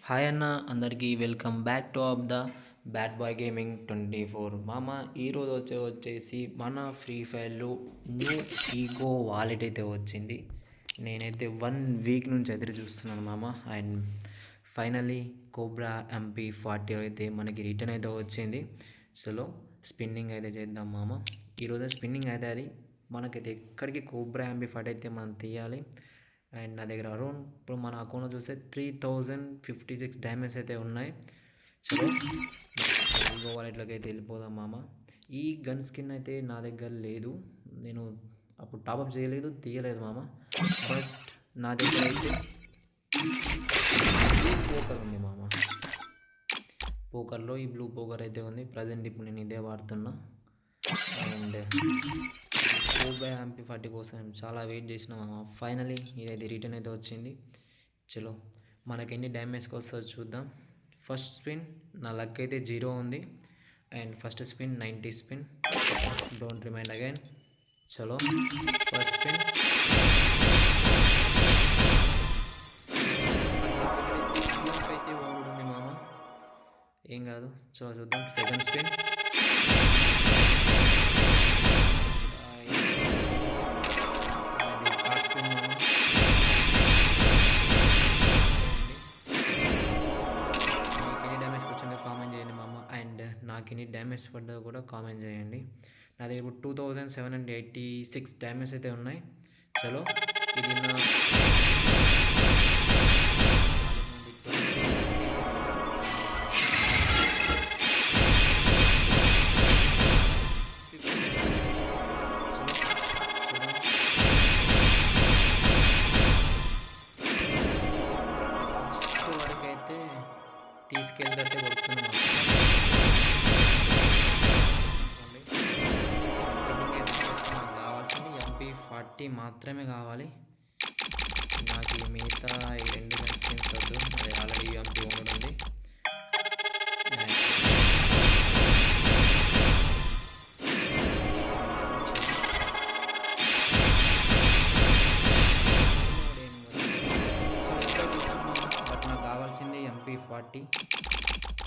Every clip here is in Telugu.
హాయ్ అన్న అందరికీ welcome back to of the bad boy gaming 24 మామ. ఈరోజు వచ్చేసి మన ఫ్రీ ఫైర్లో న్యూ ఈగో వాలెట్ అయితే వచ్చింది. నేనైతే 1 వీక్ నుంచి ఎదురు చూస్తున్నాను మామ. అండ్ ఫైనలీ కోబ్రా MP40 అయితే మనకి రిటర్న్ అయితే వచ్చింది. సో స్పిన్నింగ్ అయితే చేద్దాం మామ. ఈరోజు స్పిన్నింగ్ అయితే అది మనకైతే ఎక్కడికి కోబ్రా MP40 అయితే మనం తీయాలి. అండ్ నా దగ్గర అరౌండ్ ఇప్పుడు మన అకౌంట్లో చూస్తే 3056 డ్యామేజ్ అయితే ఉన్నాయి. చలో ఈగో వాలెట్లోకి అయితే వెళ్ళిపోదాం మామ. ఈ గన్ స్కిన్ అయితే నా దగ్గర లేదు, నేను అప్పుడు టాప్అప్ చేయలేదు, తీయలేదు మామ. బట్ నా దగ్గర అయితే బ్లూ పోకర్ ఉంది మామ. పోకర్లో ఈ బ్లూ పోకర్ అయితే ఉంది ప్రజెంట్. ఇప్పుడు నేను ఇదే వాడుతున్నా. అండ్ కోబ్రా MP40 కోసం చాలా వెయిట్ చేసిన మామ. ఫైనలీ ఇదైతే రిటర్న్ అయితే వచ్చింది. చలో మనకి ఎన్ని డ్యామేజ్కి వస్తుందో చూద్దాం. ఫస్ట్ స్పిన్ నా లక్ అయితే 0 ఉంది. And first spin 90 spin, don't remind again. చలో ఫస్ట్ స్పిన్ అయితే ఓడుంది మామ, ఏం కాదు. చలో చూద్దాం. సెకండ్ స్పిన్ నాకు ఎన్ని డ్యామేజ్ పడ్డా కూడా కామెంట్ చేయండి. నా దగ్గర ఇప్పుడు 2786 డ్యామేజ్ అయితే ఉన్నాయి. చలో ఇది నా వరకైతే తీసుకెళ్ళినట్టే కొడుతున్నాను. MP40 మాత్రమే కావాలి నాకు. ఈ మిగతా ఈ 2 గన్ స్కిన్స్ వద్దు, అది ఆల్రెడీ MP ఉంది. బట్ నాకు కావాల్సింది MP40,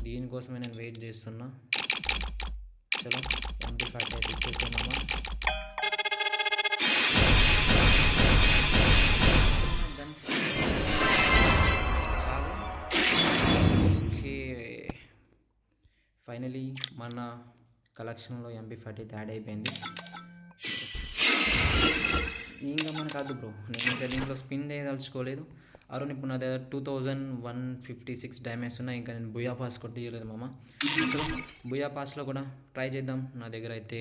దీనికోసమే నేను వెయిట్ చేస్తున్నా. చలో MP40 అయితే ఇచ్చేసామమ్మా. ఫైనలీ మన కలెక్షన్లో MP40 అయితే యాడ్ అయిపోయింది. ఇంకా మనకు కాదు బ్రో, నేను ఇంకా దీంట్లో స్పిన్ చేయదలుచుకోలేదు. అరుణ్ ఇప్పుడు నా దగ్గర 2156 డ్యామేజ్ ఉన్నాయి. ఇంకా నేను బుయా పాస్ కూడా తీయలేదు మామ. బుయా పాస్లో కూడా ట్రై చేద్దాం. నా దగ్గర అయితే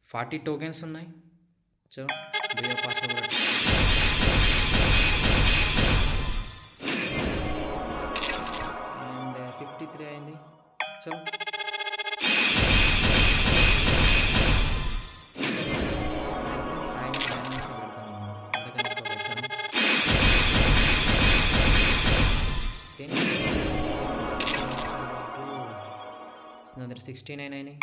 40 టోకెన్స్ ఉన్నాయి. సో బుయా పాస్లో కూడా అండ్ 53 అయింది. సో నా దగ్గర 69 అయినాయి.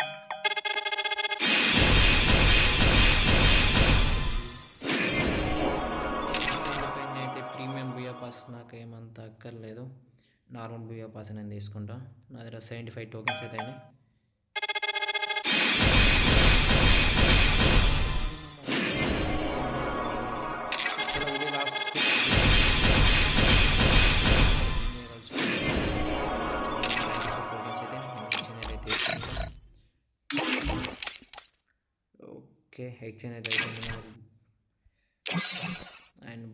అయితే ప్రీమియం బుయా పాస్ నాకు ఏమంత అక్కర్లేదు, నార్మల్ బుయా పాస్ నేను తీసుకుంటా. నా దగ్గర 75 టోకెన్స్ అయితే అయినాయి. ఇది లాస్ట్ ఓకే. ఎక్స్చేంజ్ అయితే అయిపోయింది. అండ్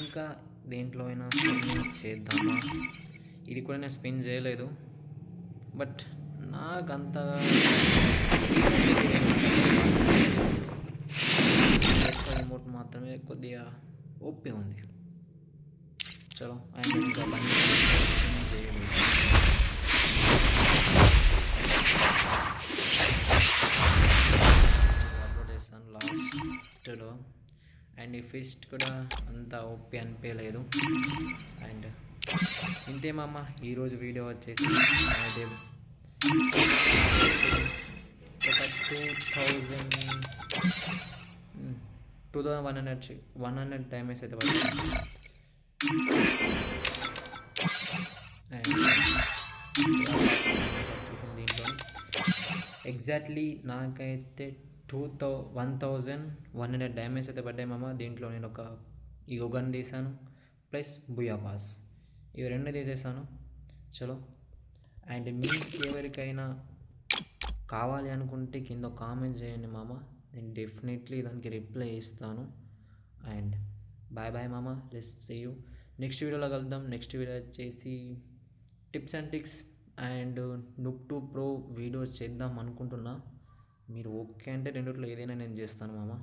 ఇంకా దేంట్లో అయినా స్పిన్ చేద్దామా? ఇది కూడా నేను స్పిన్ చేయలేదు, బట్ నాకంతగా రిమోట్ మాత్రమే కొద్దిగా ఓపి ఉంది. చలో అండ్ ఇంకా బండి అప్లోడ్ చేస్తాను లాస్ట్లో. అండ్ ఈ ఫిస్ట్ కూడా అంత ఓపి అనిపించలేదు. అండ్ ఇంతే మామ ఈరోజు వీడియో వచ్చేసి అదే ఒక 2100 డ్యామేజ్ అయితే పడుతుంది. అండ్ దీంట్లో ఎగ్జాక్ట్లీ నాకైతే 1100 డ్యామేజ్ అయితే పడ్డాయి మామ. దీంట్లో నేను ఒక ఈగో గన్ తీసాను ప్లస్ బుయా పాస్, ఇవి రెండు తీసేసాను. చలో, అండ్ మీకు ఎవరికైనా కావాలి అనుకుంటే కింద కామెంట్ చేయండి మామ, నేను డెఫినెట్లీ దానికి రిప్లై ఇస్తాను. అండ్ బాయ్ బాయ్ మామ, లెట్స్ సీ యూ నెక్స్ట్ వీడియోలో కలుద్దాం. నెక్స్ట్ వీడియో వచ్చేసి tips and tricks and noob to pro videos చేద్దాం అనుకుంటున్నా. మీరు ఓకే అంటే రెండిట్లో ఏదైనా నేను చేస్తాను మామ.